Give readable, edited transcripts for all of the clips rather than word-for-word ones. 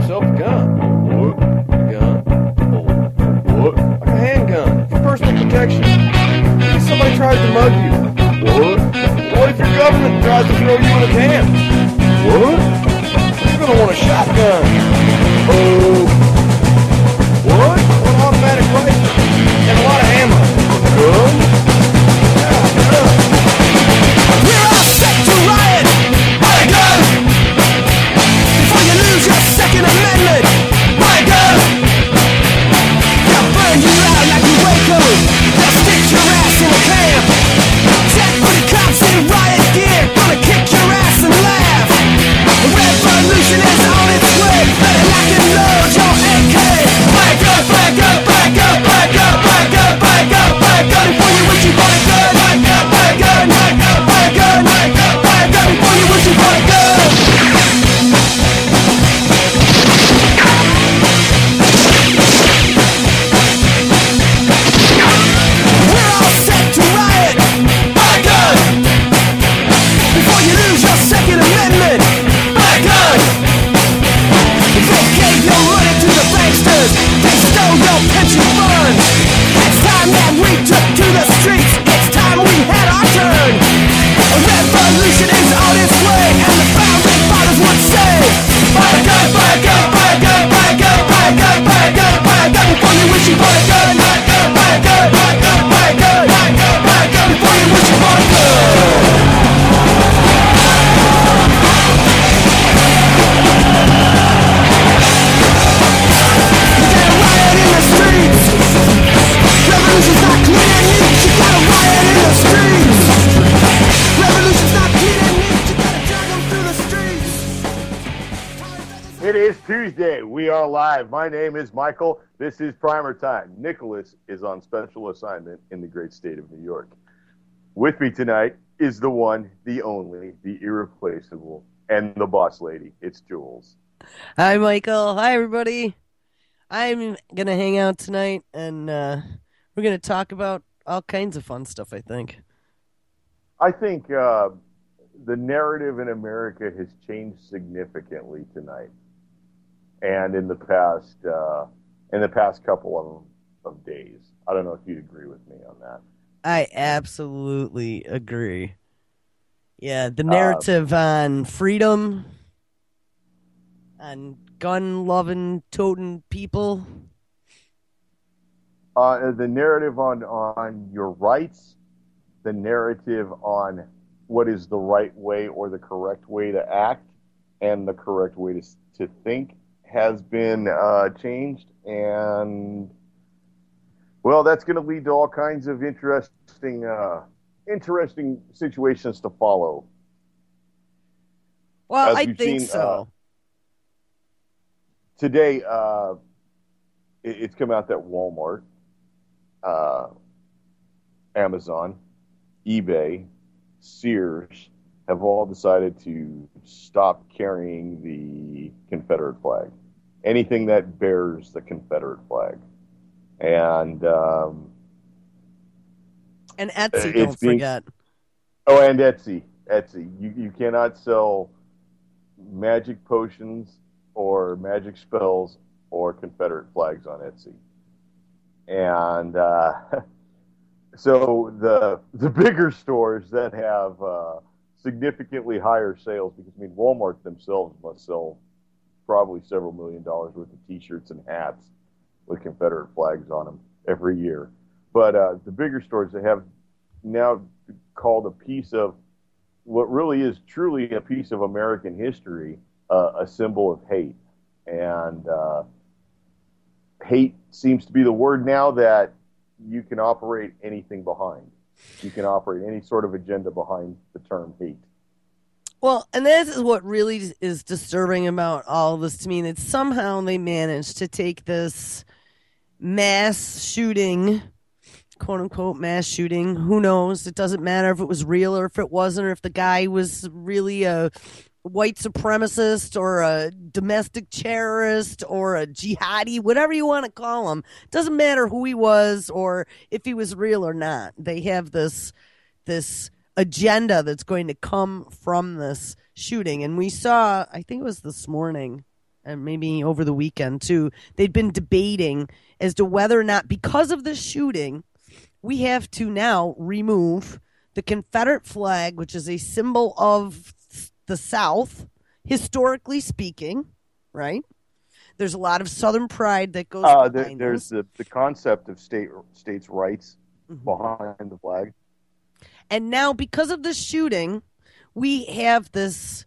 yourself a gun. What? A gun? Oh, what? Like a handgun for personal protection. If somebody tries to mug you. What? What if your government tries to throw you in a can? What? You're gonna want a shotgun. Oh. What? An automatic rifle and a lot of ammo. Gun? Yeah, gun. We're all set to riot. Buy a gun before you lose your Second Amendment. Buy a gun. They'll burn you out like a Waco. They'll stick your ass in a camp. Check for the cops in riot gear. Gonna kick your ass and laugh. The revolution is on its way. Better lock and load your AK. Buy a gun, buy a gun, buy a gun, buy a gun, buy a gun, buy a gun, buy a gun before you wish you bought a gun. Buy a gun, buy a gun, buy a gun, buy a gun, buy a gun, buy a gun before you wish you bought a gun. We're all set to riot. Buy a gun before you lose your Second Amendment. Buy a gun. They gave your money to the banksters. They stole your pension funds. It's time that we took to the streets. It's time we had our turn. A revolution is on its way, and the founding fathers would say, buy a gun, buy a gun, buy a gun, buy a gun, buy a gun, buy a gun, buy a gun before you wish you bought a gun. Buy a gun, buy a gun, buy a gun, buy a gun, buy a gun, buy a gun before you wish you bought a gun. Revolution's not clean and neat, you gotta riot in the streets. Revolution's not clean and neat, you gotta drag them through the streets. It is Tuesday. We are live. My name is Michael. This is PrimerTime. Nicholas is on special assignment in the great state of New York. With me tonight is the one, the only, the irreplaceable, and the boss lady. It's Jules. Hi, Michael. Hi, everybody. I'm going to hang out tonight, and we're going to talk about all kinds of fun stuff, I think. I think the narrative in America has changed significantly tonight, and in the past couple of days. I don't know if you'd agree with me on that. I absolutely agree. Yeah, the narrative on freedom, on gun-loving, toting people. The narrative on your rights, the narrative on what is the right way or the correct way to act and the correct way to think has been changed. And, well, that's going to lead to all kinds of interesting situations to follow. Well, I think so. Today, it's come out that Walmart, Amazon, eBay, Sears have all decided to stop carrying the Confederate flag. Anything that bears the Confederate flag. And Etsy, don't forget. Oh, and Etsy. You cannot sell magic potions or magic spells or Confederate flags on Etsy. And so the bigger stores that have significantly higher sales, because I mean Walmart themselves must sell probably several $1 million worth of T-shirts and hats with Confederate flags on them every year. But the bigger stores, they have now called a piece of what really is truly a piece of American history, a symbol of hate. And hate seems to be the word now that you can operate anything behind. You can operate any sort of agenda behind the term hate. Well, and this is what really is disturbing about all of this to me, that somehow they managed to take this mass shooting, quote-unquote mass shooting, who knows, it doesn't matter if it was real or if it wasn't, or if the guy was really a white supremacist or a domestic terrorist or a jihadi, whatever you want to call him. Doesn't matter who he was or if he was real or not. They have this agenda that's going to come from this shooting. And we saw, I think it was this morning, and maybe over the weekend too, they'd been debating as to whether or not, because of the shooting, we have to now remove the Confederate flag, which is a symbol of the South, historically speaking, right? There's a lot of Southern pride that goes behind there's this. the concept of states' rights behind the flag. And now, because of the shooting, we have this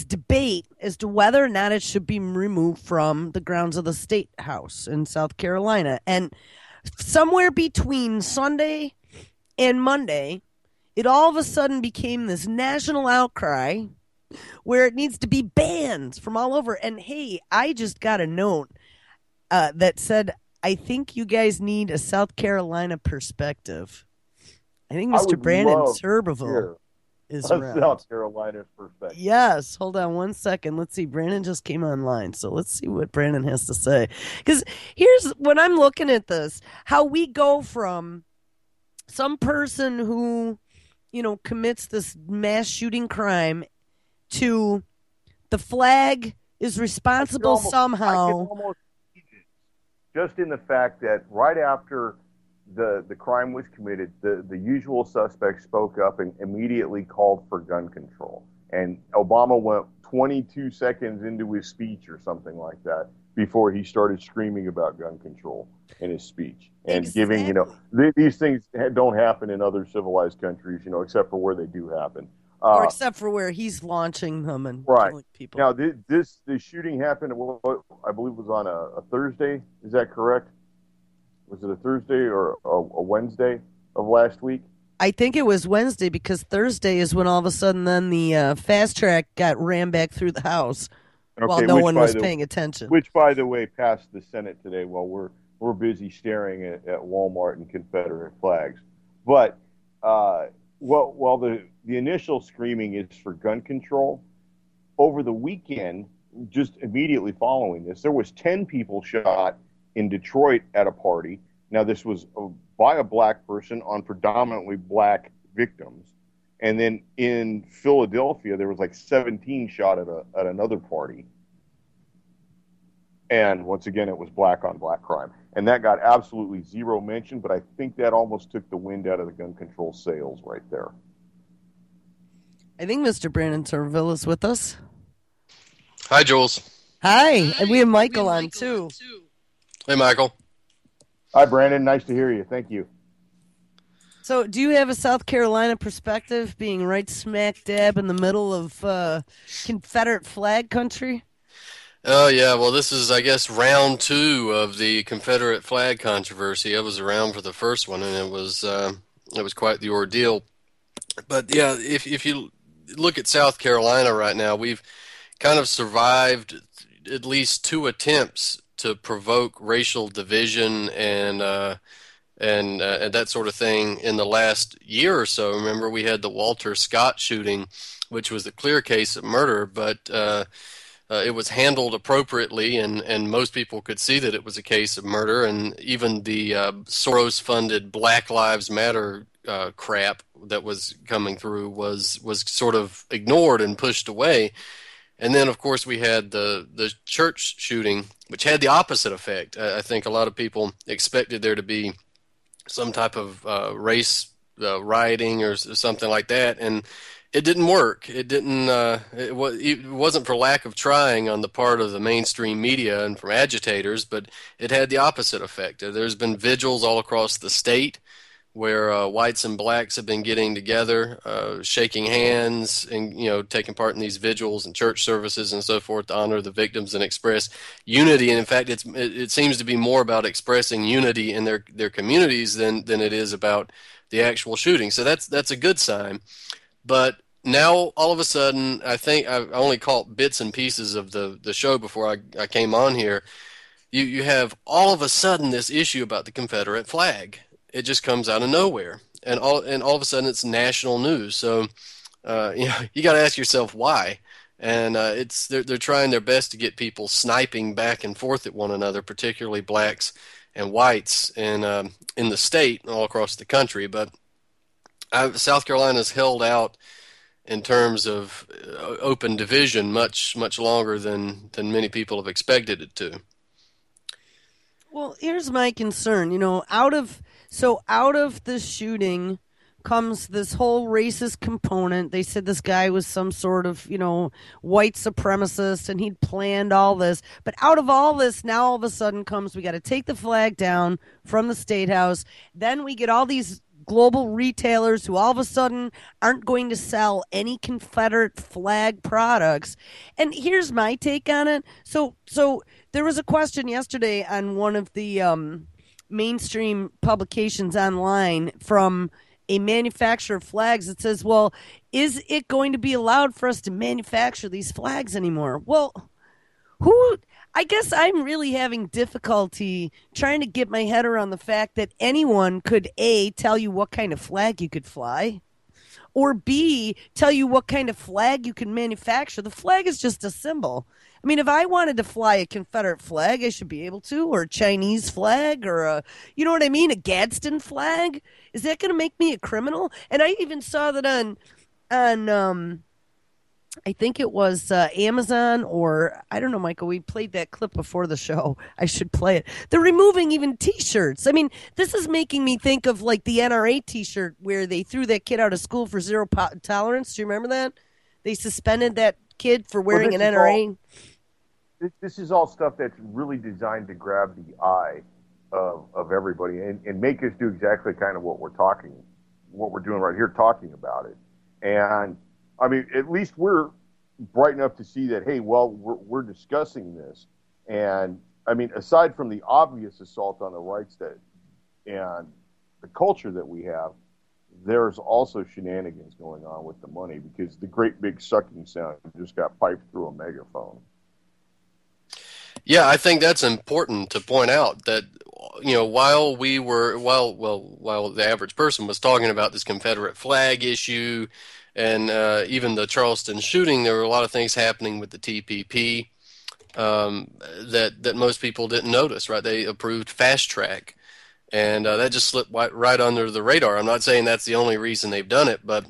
debate as to whether or not it should be removed from the grounds of the State House in South Carolina. And somewhere between Sunday and Monday, it all of a sudden became this national outcry where it needs to be banned from all over. And hey, I just got a note that said, I think you guys need a South Carolina perspective. I think Mr. Brandon Turbeville is around. South Carolina perspective. Yes. Hold on one second. Let's see. Brandon just came online, so let's see what Brandon has to say. Because here's when I'm looking at this, how we go from some person who, commits this mass shooting crime to the flag is responsible somehow. Just in the fact that right after the crime was committed, the usual suspect spoke up and immediately called for gun control. And Obama went 22 seconds into his speech or something like that before he started screaming about gun control in his speech. And giving, these things don't happen in other civilized countries, except for where they do happen. Or except for where he's launching them and killing people. Now, this shooting happened, I believe, was on a Thursday. Is that correct? Was it a Thursday or a Wednesday of last week? I think it was Wednesday, because Thursday is when all of a sudden then the fast track got rammed back through the house while no one was paying attention. Which, by the way, passed the Senate today while we're busy staring at Walmart and Confederate flags. But while the initial screaming is for gun control, over the weekend, just immediately following this, there was 10 people shot in Detroit at a party. Now, this was by a black person on predominantly black victims. And then in Philadelphia, there was like 17 shot at another party. And once again, it was black on black crime. And that got absolutely zero mention, but I think that almost took the wind out of the gun control sails right there. I think Mr. Brandon Turbeville is with us. Hi, Jules. Hi. And we have Michael on, too. Hey, Michael. Hi, Brandon. Nice to hear you. Thank you. So, do you have a South Carolina perspective, being right smack dab in the middle of Confederate flag country? Oh, yeah. Well, this is, I guess, round 2 of the Confederate flag controversy. I was around for the first one, and it was quite the ordeal. But, yeah, if you look at South Carolina right now, we've kind of survived at least 2 attempts to provoke racial division and that sort of thing in the last year or so. Remember, we had the Walter Scott shooting, which was a clear case of murder, but it was handled appropriately, and most people could see that it was a case of murder. And even the Soros-funded Black Lives Matter crap that was coming through was sort of ignored and pushed away. And then, of course, we had the church shooting, which had the opposite effect. I think a lot of people expected there to be some type of race rioting or something like that, and it didn't work. It didn't. It wasn't for lack of trying on the part of the mainstream media and from agitators, but it had the opposite effect. There's been vigils all across the state where whites and blacks have been getting together, shaking hands, and taking part in these vigils and church services and so forth to honor the victims and express unity. And in fact, it seems to be more about expressing unity in their communities than it is about the actual shooting. So that's a good sign. But now all of a sudden, I think I only caught bits and pieces of the show before I came on here. You have all of a sudden this issue about the Confederate flag. It just comes out of nowhere, and all of a sudden it's national news. So you got to ask yourself why. And they're trying their best to get people sniping back and forth at one another, particularly blacks and whites in the state and all across the country. But South Carolina's held out in terms of open division much longer than many people have expected it to. Well, here's my concern. Out of the shooting comes this whole racist component. They said this guy was some sort of, white supremacist and he'd planned all this. But out of all this, now all of a sudden comes we got to take the flag down from the State House. Then we get all these global retailers who all of a sudden aren't going to sell any Confederate flag products. And here's my take on it. So there was a question yesterday on one of the mainstream publications online from a manufacturer of flags that says, well, is it going to be allowed for us to manufacture these flags anymore? Well, I guess I'm really having difficulty trying to get my head around the fact that anyone could, A, tell you what kind of flag you could fly, or B, tell you what kind of flag you can manufacture. The flag is just a symbol. I mean, if I wanted to fly a Confederate flag, I should be able to, or a Chinese flag, or you know what I mean, a Gadsden flag. Is that going to make me a criminal? And I even saw that on I think it was Amazon, or I don't know, Michael. We played that clip before the show. I should play it. They're removing even T-shirts. I mean, this is making me think of like the NRA T-shirt where they threw that kid out of school for zero tolerance. Do you remember that? They suspended that kid for wearing an NRA. This is all stuff that's really designed to grab the eye of everybody and make us do exactly kind of what we're doing right here, talking about it. And I mean, at least we're bright enough to see that, hey, well, we're discussing this. And I mean, aside from the obvious assault on the rights and the culture that we have, there's also shenanigans going on with the money because the great big sucking sound just got piped through a megaphone. Yeah, I think that's important to point out that, while the average person was talking about this Confederate flag issue and even the Charleston shooting, there were a lot of things happening with the TPP that most people didn't notice, right? They approved fast track, and that just slipped right under the radar. I'm not saying that's the only reason they've done it, but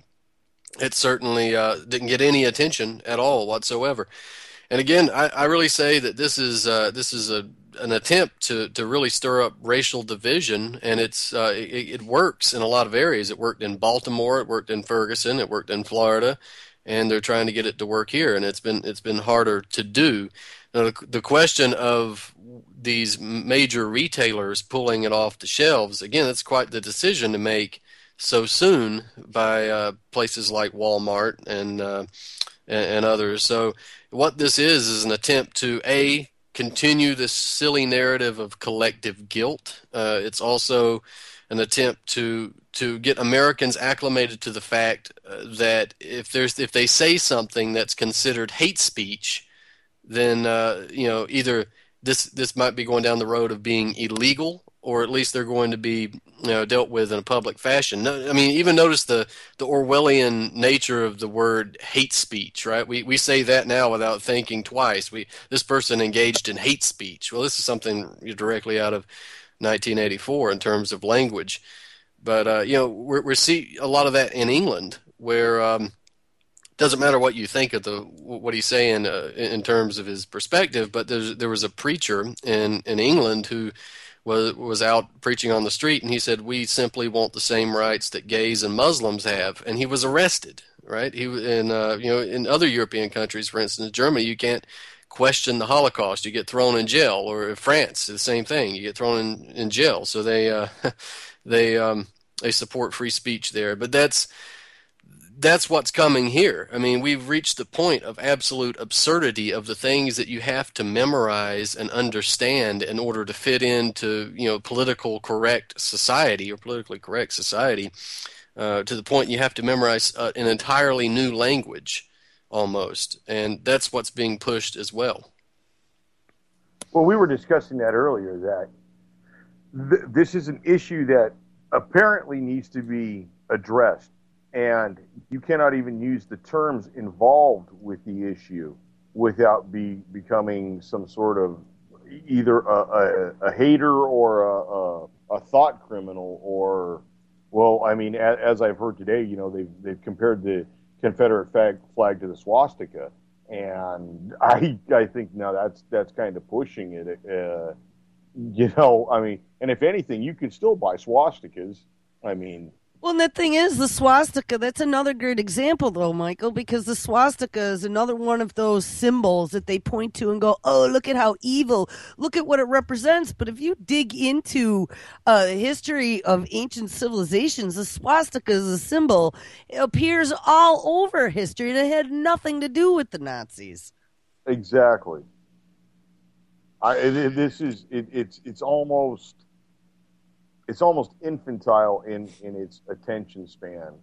it certainly didn't get any attention at all whatsoever. And again, I really say that this is an attempt to really stir up racial division, and it works in a lot of areas. It worked in Baltimore, it worked in Ferguson, it worked in Florida, and they're trying to get it to work here, and it's been harder to do. Now, the question of these major retailers pulling it off the shelves, again, that's quite the decision to make so soon by places like Walmart and others. So what this is an attempt to, A, continue this silly narrative of collective guilt. It's also an attempt to get Americans acclimated to the fact that if they say something that's considered hate speech, then either this might be going down the road of being illegal, or at least they're going to be dealt with in a public fashion. I mean, even notice the Orwellian nature of the word hate speech, right? We say that now without thinking twice. This person engaged in hate speech. Well, this is something directly out of 1984 in terms of language. But we see a lot of that in England, where doesn't matter what you think of what he's saying in terms of his perspective, but there was a preacher in England who was out preaching on the street, and he said, "We simply want the same rights that gays and Muslims have," and he was arrested. Right? In other European countries, for instance, Germany, you can't question the Holocaust; you get thrown in jail. Or France, the same thing; you get thrown in jail. So they support free speech there, but that's what's coming here. I mean, we've reached the point of absolute absurdity of the things that you have to memorize and understand in order to fit into, politically correct society, to the point you have to memorize an entirely new language almost. And that's what's being pushed as well. Well, we were discussing that earlier, that this is an issue that apparently needs to be addressed. And you cannot even use the terms involved with the issue without becoming some sort of either a hater or a thought criminal, or, well, I mean, as I've heard today, they've compared the Confederate flag to the swastika, and I think now that's kind of pushing it. I mean, and if anything, you can still buy swastikas. I mean, Well, and the thing is, the swastika, that's another great example, though, Michael, because the swastika is another one of those symbols that they point to and go, oh, look at how evil, look at what it represents. But if you dig into the history of ancient civilizations, the swastika is a symbol. It appears all over history, and it had nothing to do with the Nazis. exactly. It's almost infantile in its attention span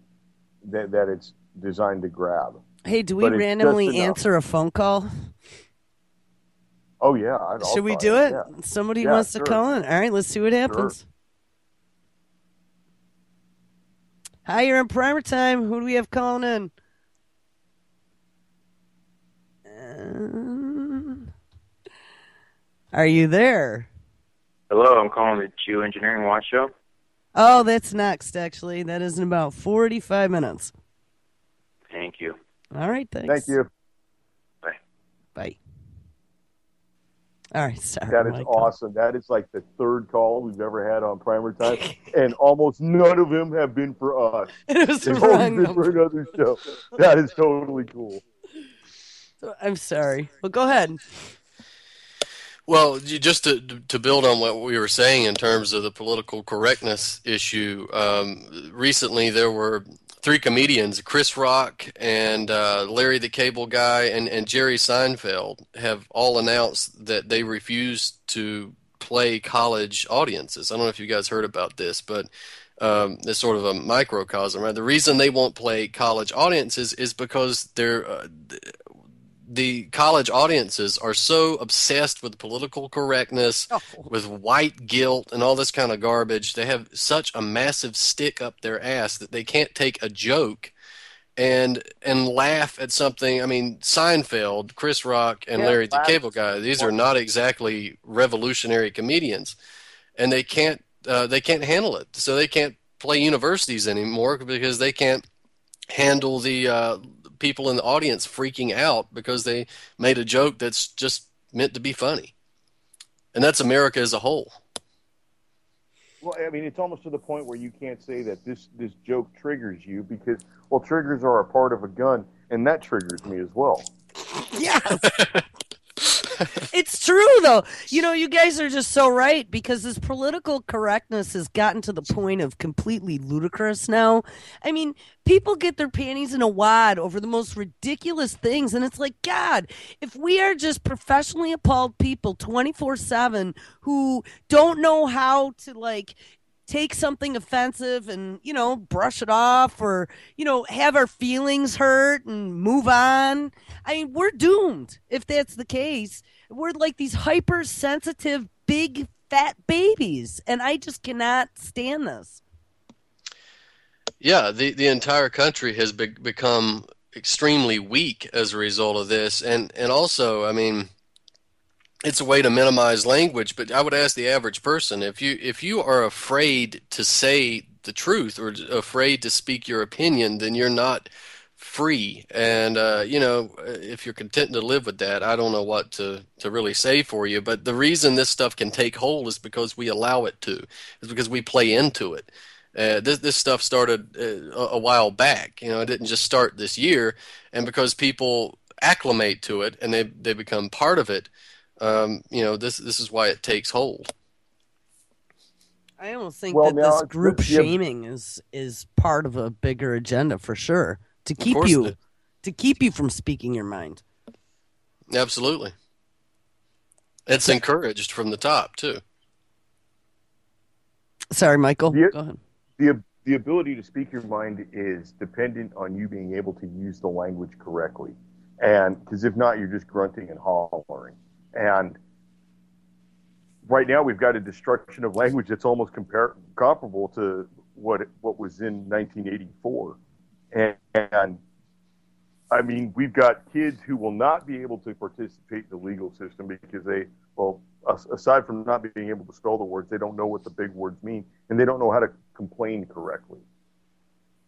that it's designed to grab. Hey, do we But it's randomly just enough. answer a phone call? Oh yeah, I'll Should we try do it? Yeah. Somebody Yeah, wants to sure. call in. All right, let's see what happens. Hi, you're in Primer Time. Who do we have calling in? Are you there? Hello, I'm calling the Geoengineering Watch Show. Oh, that's next, actually. That is in about 45 minutes. Thank you. All right, thanks. Thank you. Bye. Bye. All right, sorry, That is Michael. awesome. That is like the third call we've ever had on Primer Time, and almost none of them have been for us. It was the They've always wrong been number. for another show. That is totally cool. I'm sorry. Well, go ahead. Well, just to build on what we were saying in terms of the political correctness issue, recently there were 3 comedians, Chris Rock and Larry the Cable Guy and Jerry Seinfeld, have all announced that they refuse to play college audiences. I don't know if you guys heard about this, but it's sort of a microcosm, right? The reason they won't play college audiences is because the college audiences are so obsessed with political correctness, with white guilt and all this kind of garbage. They have such a massive stick up their ass that they can't take a joke and laugh at something. I mean, Seinfeld, Chris Rock, and Larry the Cable Guy, these are not exactly revolutionary comedians, and they can't handle it. So they can't play universities anymore because they can't handle the people in the audience freaking out because they made a joke that's just meant to be funny. And that's America as a whole. Well, I mean, it's almost to the point where you can't say that this joke triggers you because, well, triggers are a part of a gun, and that triggers me as well. Yes. It's true, though. You know, you guys are just so right because this political correctness has gotten to the point of completely ludicrous now. I mean, people get their panties in a wad over the most ridiculous things, and it's like, God, if we are just professionally appalled people 24/7 who don't know how to, like, take something offensive and, you know, brush it off or, you know, have our feelings hurt and move on. I mean, we're doomed if that's the case. We're like these hypersensitive, big, fat babies, and I just cannot stand this. Yeah, the entire country has become extremely weak as a result of this. And also, I mean, it's a way to minimize language, but I would ask the average person, if you are afraid to say the truth or afraid to speak your opinion, then you're not free. And you know, if you're content to live with that, I don't know what to really say for you. But the reason this stuff can take hold is because we allow it to. It's because we play into it. This stuff started a while back. You know, it didn't just start this year. And because people acclimate to it and they become part of it, you know, this is why it takes hold. I almost think Well, that now, this group shaming is part of a bigger agenda for sure to keep you from speaking your mind. Absolutely. It's encouraged from the top too. Sorry, Michael. Go ahead. The ability to speak your mind is dependent on you being able to use the language correctly. And because if not, you're just grunting and hollering. And right now we've got a destruction of language that's almost comparable to what was in 1984. And I mean, we've got kids who will not be able to participate in the legal system because aside from not being able to spell the words, they don't know what the big words mean, and they don't know how to complain correctly.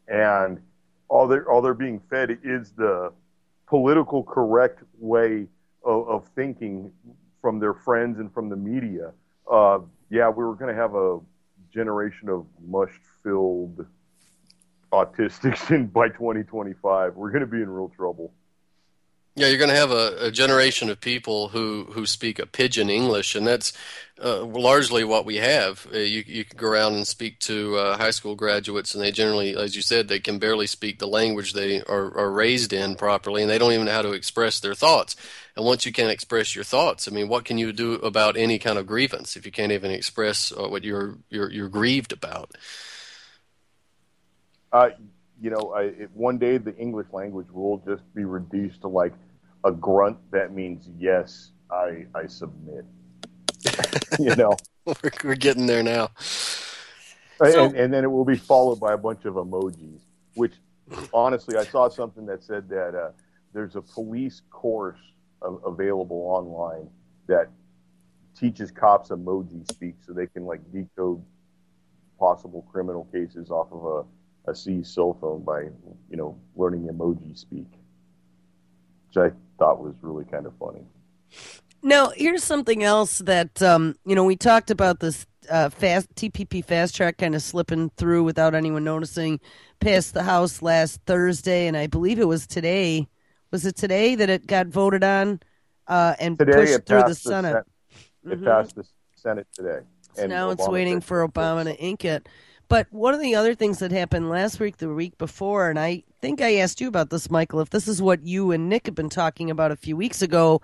And all they're being fed is the political correct way of thinking from their friends and from the media. Yeah, we were going to have a generation of mush-filled autistics by 2025. We're going to be in real trouble. Yeah, you're going to have a generation of people who speak a pidgin English, and that's largely what we have. You can go around and speak to high school graduates, and they generally, as you said, they can barely speak the language they are raised in properly, and they don't even know how to express their thoughts. And once you can't express your thoughts, I mean, what can you do about any kind of grievance if you can't even express what you're grieved about? One day the English language will just be reduced to like a grunt that means yes, I submit. We're getting there now. And then it will be followed by a bunch of emojis, which honestly, I saw something that said that there's a police course available online that teaches cops emoji speak so they can like decode possible criminal cases off of a seized cell phone by, learning emoji speak, which I thought was really kind of funny. Now, here's something else that, we talked about this TPP fast track kind of slipping through without anyone noticing past the House last Thursday, and I believe it was today. Was it today that it got voted on and pushed through the Senate? It passed the Senate today. So now it's waiting for Obama to ink it. But one of the other things that happened last week, the week before, and I think I asked you about this, Michael, if this is what you and Nick have been talking about a few weeks ago,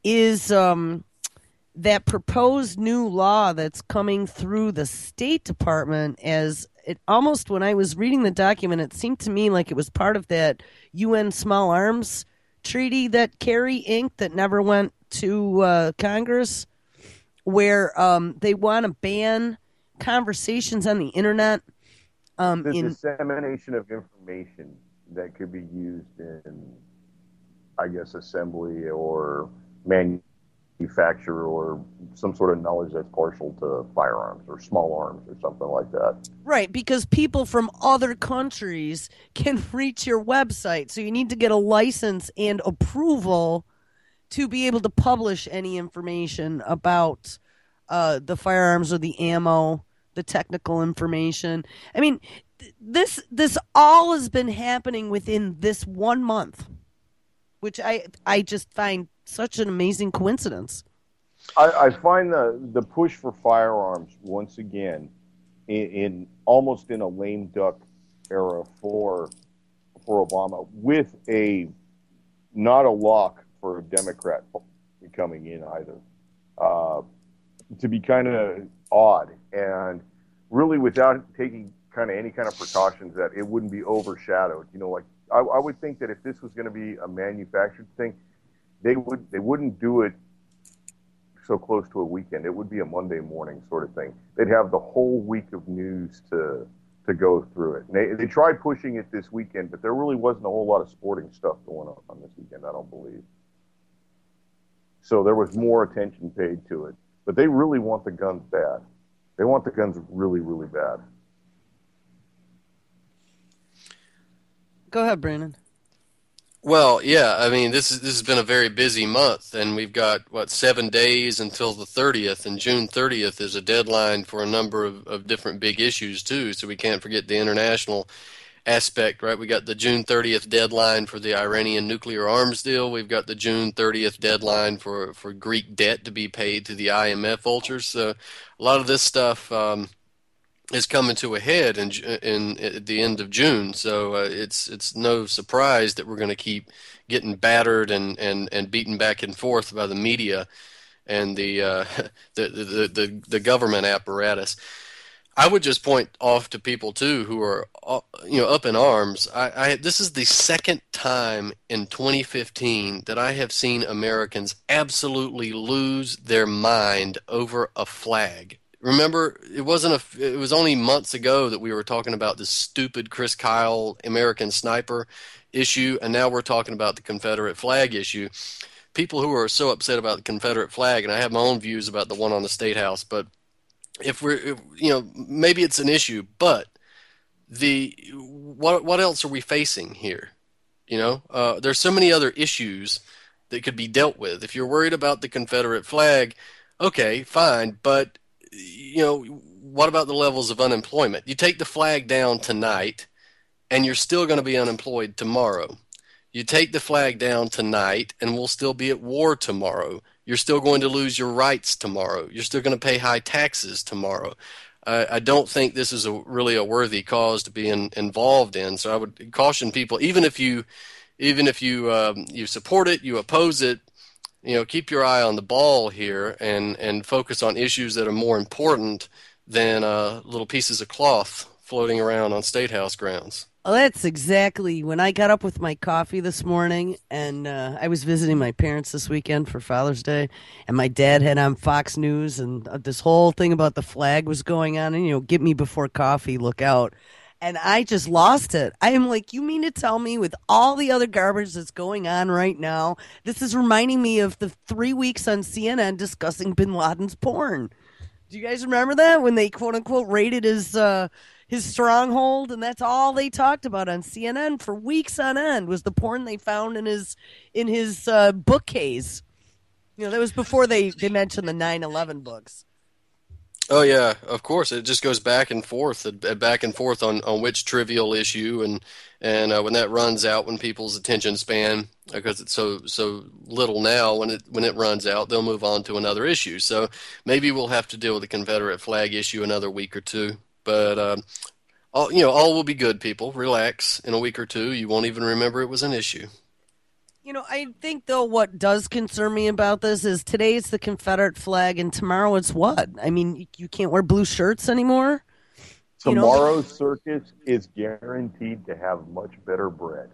is that proposed new law that's coming through the State Department. As it almost, when I was reading the document, it seemed to me like it was part of that UN Small Arms Treaty that Kerry inked that never went to Congress, where they want to ban conversations on the internet. The dissemination of information that could be used in, I guess, assembly or manufacture or some sort of knowledge that's partial to firearms or small arms or something like that. Right, because people from other countries can reach your website, so you need to get a license and approval to be able to publish any information about the firearms or the ammo, the technical information. I mean, this all has been happening within this 1 month, which I just find such an amazing coincidence. I find the push for firearms once again in almost in a lame duck era for Obama, with not a lock for a Democrat coming in either, to be kind of odd, and really without taking kind of any kind of precautions that it wouldn't be overshadowed. I would think that if this was going to be a manufactured thing, they wouldn't do it so close to a weekend. It would be a Monday morning sort of thing. They'd have the whole week of news to go through it. And they tried pushing it this weekend, but there really wasn't a whole lot of sporting stuff going on this weekend, I don't believe. So there was more attention paid to it. But they really want the guns bad. They want the guns really, really bad. Go ahead, Brandon. Well, yeah, I mean, this has been a very busy month, and we've got, 7 days until the 30th, and June 30th is a deadline for a number of different big issues, too, so we can't forget the international aspect, right? We got the June 30th deadline for the Iranian nuclear arms deal. We've got the June 30th deadline for Greek debt to be paid to the IMF vultures. So a lot of this stuff is coming to a head at the end of June. So it's no surprise that we're going to keep getting battered and beaten back and forth by the media and the government apparatus. I would just point off to people too who are up in arms. This is the second time in 2015 that I have seen Americans absolutely lose their mind over a flag. Remember, it was only months ago that we were talking about this stupid Chris Kyle American Sniper issue, and now we're talking about the Confederate flag issue. People who are so upset about the Confederate flag, and I have my own views about the one on the State House, but maybe it's an issue, but what else are we facing here? There's so many other issues that could be dealt with. If you're worried about the Confederate flag, okay, fine, but what about the levels of unemployment? You take the flag down tonight, and you're still going to be unemployed tomorrow. You take the flag down tonight, and we'll still be at war tomorrow. You're still going to lose your rights tomorrow. You're still going to pay high taxes tomorrow. I don't think this is really a worthy cause to be involved in. So I would caution people, even if you you support it, you oppose it, keep your eye on the ball here and focus on issues that are more important than little pieces of cloth floating around on State House grounds. Well, that's exactly when I got up with my coffee this morning, and I was visiting my parents this weekend for Father's Day, and my dad had on Fox News, and this whole thing about the flag was going on, and, get me before coffee, look out. And I just lost it. I am like, you mean to tell me with all the other garbage that's going on right now, this is reminding me of the 3 weeks on CNN discussing bin Laden's porn. Do you guys remember that when they quote unquote raided his stronghold, and that's all they talked about on CNN for weeks on end was the porn they found in his bookcase. That was before they mentioned the 9/11 books. Oh yeah, of course. It just goes back and forth on which trivial issue, and when that runs out, when people's attention span, because it's so little now, when it runs out, they'll move on to another issue. So maybe we'll have to deal with the Confederate flag issue another week or two. But all will be good, people. Relax. In a week or two, you won't even remember it was an issue. I think, though, what does concern me about this is today it's the Confederate flag, and tomorrow it's what? I mean, you can't wear blue shirts anymore? Tomorrow's circus is guaranteed to have much better bread.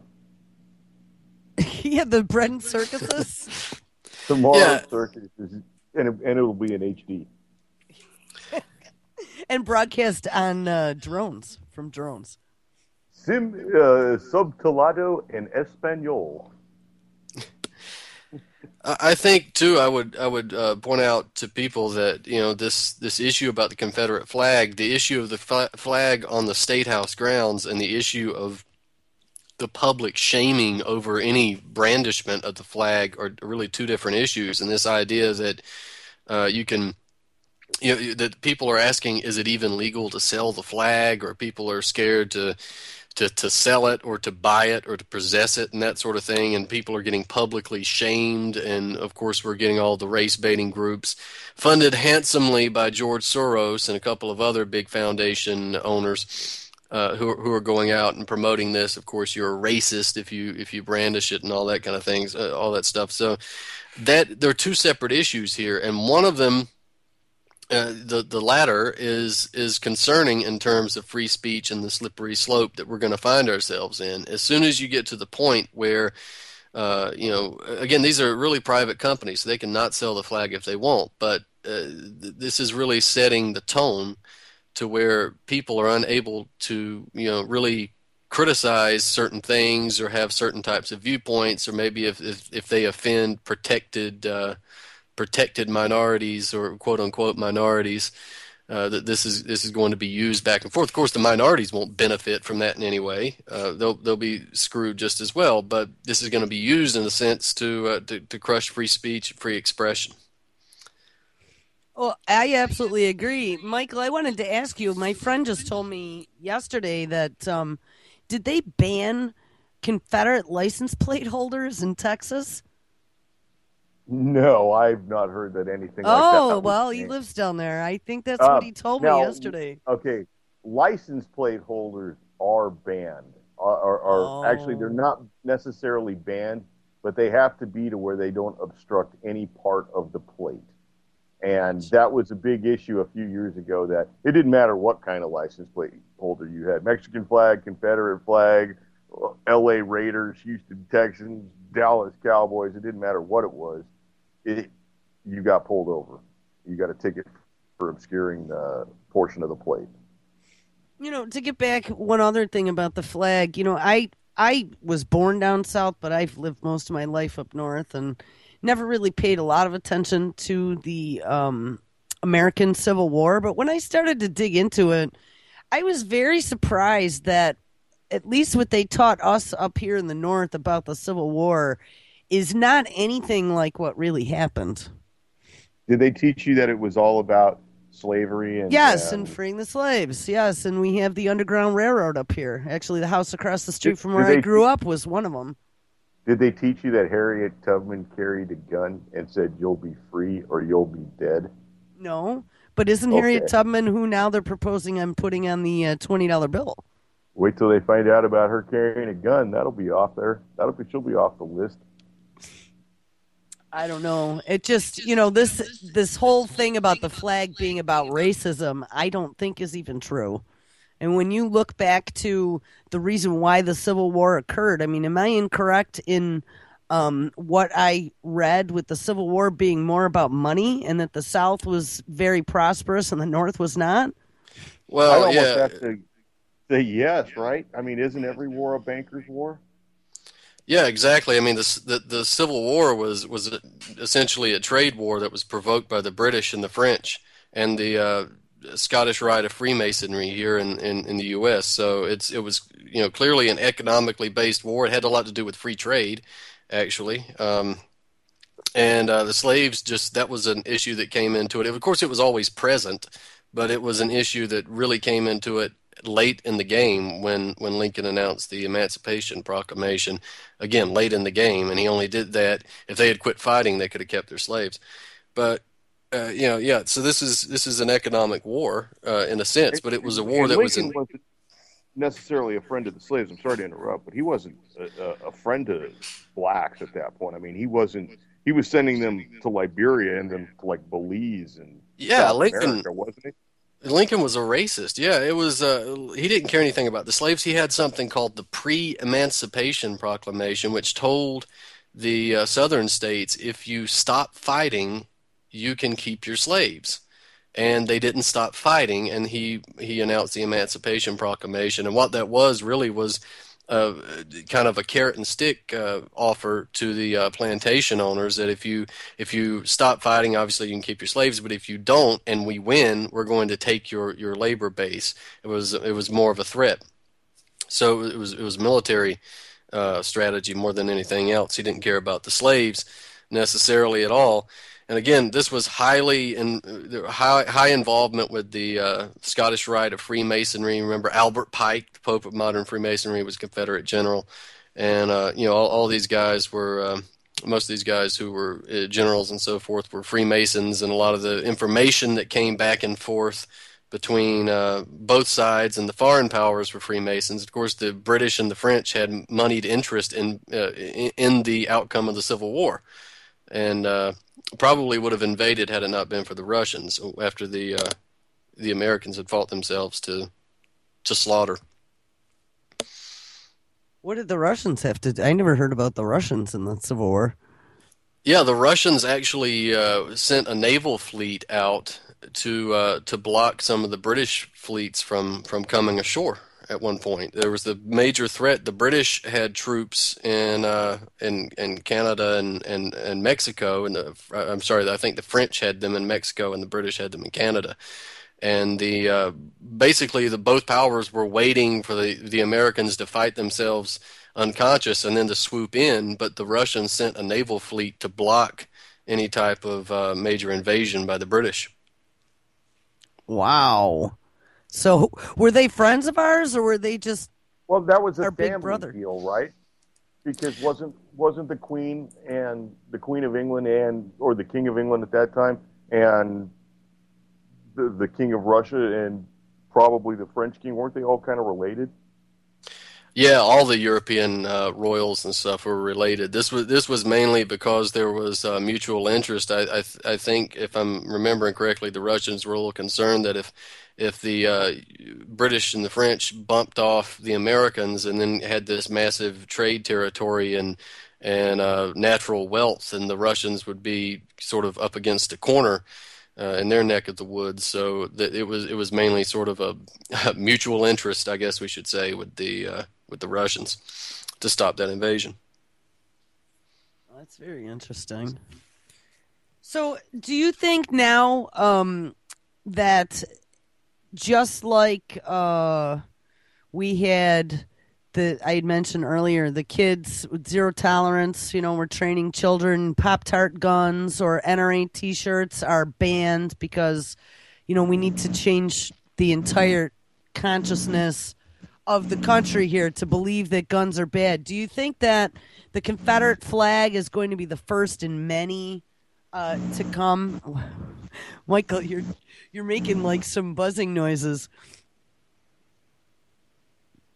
Yeah, the bread and circuses? Tomorrow's circus is, and it'll be in HD. And broadcast on drones, from drones. Subtitulado en español. I think too. I would point out to people that this issue about the Confederate flag, the issue of the flag on the State House grounds, and the issue of the public shaming over any brandishment of the flag are really two different issues. And this idea that that people are asking, is it even legal to sell the flag, or people are scared to sell it or to buy it or to possess it and that sort of thing, and people are getting publicly shamed. And of course we're getting all the race baiting groups funded handsomely by George Soros and a couple of other big foundation owners who are going out and promoting this. Of course you're a racist if you brandish it and all that kind of things, all that stuff. So that there are two separate issues here, and one of them, the latter is concerning in terms of free speech and the slippery slope that we're going to find ourselves in. As soon as you get to the point where, again, these are really private companies, so they can not sell the flag if they want, but this is really setting the tone to where people are unable to, really criticize certain things or have certain types of viewpoints, or maybe if they offend protected minorities or quote unquote minorities, that this is going to be used back and forth. Of course, the minorities won't benefit from that in any way. They'll be screwed just as well. But this is going to be used in a sense to crush free speech, free expression. Well, I absolutely agree, Michael. I wanted to ask you. My friend just told me yesterday that did they ban Confederate license plate holders in Texas? No, I've not heard that anything like that. Oh, well, he lives down there. I think that's what he told me yesterday. Okay, license plate holders are banned. Actually, they're not necessarily banned, but they have to be to where they don't obstruct any part of the plate. And that was a big issue a few years ago, that it didn't matter what kind of license plate holder you had. Mexican flag, Confederate flag, L.A. Raiders, Houston Texans, Dallas Cowboys, it didn't matter what it was. You got pulled over. You got a ticket for obscuring the portion of the plate. To get back, one other thing about the flag, I was born down south, but I've lived most of my life up north and never really paid a lot of attention to the American Civil War. But when I started to dig into it, I was very surprised that at least what they taught us up here in the North about the Civil War is not anything like what really happened. Did they teach you that it was all about slavery and Yes, and freeing the slaves. Yes, and we have the Underground Railroad up here. Actually, the house across the street from where I grew up was one of them. Did they teach you that Harriet Tubman carried a gun and said, "You'll be free or you'll be dead"? No, but isn't Harriet Tubman who now they're proposing on putting on the $20 bill? Wait till they find out about her carrying a gun. That'll be off there. She'll be off the list. I don't know. It just, this whole thing about the flag being about racism, I don't think is even true. And when you look back to the reason why the Civil War occurred, I mean, am I incorrect in what I read with the Civil War being more about money and that the South was very prosperous and the North was not? Well, I almost have to say yes, right? I mean, isn't every war a banker's war? Yeah, exactly. I mean, the Civil War was essentially a trade war that was provoked by the British and the French and the Scottish Rite of Freemasonry here in the U.S. So it was clearly an economically based war. It had a lot to do with free trade, actually. And the slaves, that was an issue that came into it. Of course, it was always present, but it was an issue that really came into it late in the game when Lincoln announced the Emancipation Proclamation. Again, late in the game, and he only did that if they had quit fighting, they could have kept their slaves. But so this is an economic war in a sense, but it was a war that Lincoln wasn't necessarily a friend of the slaves. I'm sorry to interrupt, but he wasn't a friend to blacks at that point. I mean, he wasn't. He was sending them to Liberia and then to like Belize and South America, wasn't he? Lincoln was a racist. Yeah, it was. He didn't care anything about the slaves. He had something called the Pre-Emancipation Proclamation, which told the southern states, if you stop fighting, you can keep your slaves. And they didn't stop fighting, and he announced the Emancipation Proclamation. And what that was really was kind of a carrot and stick offer to the plantation owners that if you stop fighting, obviously you can keep your slaves, but if you don't and we win, we're going to take your labor base. It was more of a threat. So it was military strategy more than anything else. He didn't care about the slaves necessarily at all. And again, this was high involvement with the Scottish Rite of Freemasonry. Remember Albert Pike, the Pope of modern Freemasonry, was a Confederate general, and all these guys were most of these guys who were generals and so forth were Freemasons, and a lot of the information that came back and forth between both sides and the foreign powers were Freemasons. Of course, the British and the French had moneyed interest in the outcome of the Civil War, and probably would have invaded had it not been for the Russians after the Americans had fought themselves to slaughter. What did the Russians have to do? I never heard about the Russians in the Civil War. Yeah, the Russians actually sent a naval fleet out to block some of the British fleets from coming ashore. At one point, there was the major threat. The British had troops in Canada and Mexico, and I think the French had them in Mexico, and the British had them in Canada. And basically both powers were waiting for the Americans to fight themselves unconscious and then to swoop in. But the Russians sent a naval fleet to block any type of major invasion by the British. Wow. So were they friends of ours, or were they just that was a big brother deal, right? Because wasn't the Queen and the Queen of England or the King of England at that time and the King of Russia and probably the French King, weren't they all kind of related? Yeah, all the European royals and stuff were related. This was mainly because there was mutual interest. I think, if I'm remembering correctly, the Russians were a little concerned that if the British and the French bumped off the Americans and then had this massive trade territory and natural wealth, and the Russians would be sort of up against a corner in their neck of the woods. So that it was mainly sort of a mutual interest, I guess we should say, with the Russians to stop that invasion. That's very interesting. So do you think now that just like we had I had mentioned earlier, the kids with zero tolerance, we're training children, Pop-Tart guns or NRA t-shirts are banned because, we need to change the entire consciousness of the country here to believe that guns are bad. Do you think that the Confederate flag is going to be the first in many to come? Michael, you're making like some buzzing noises.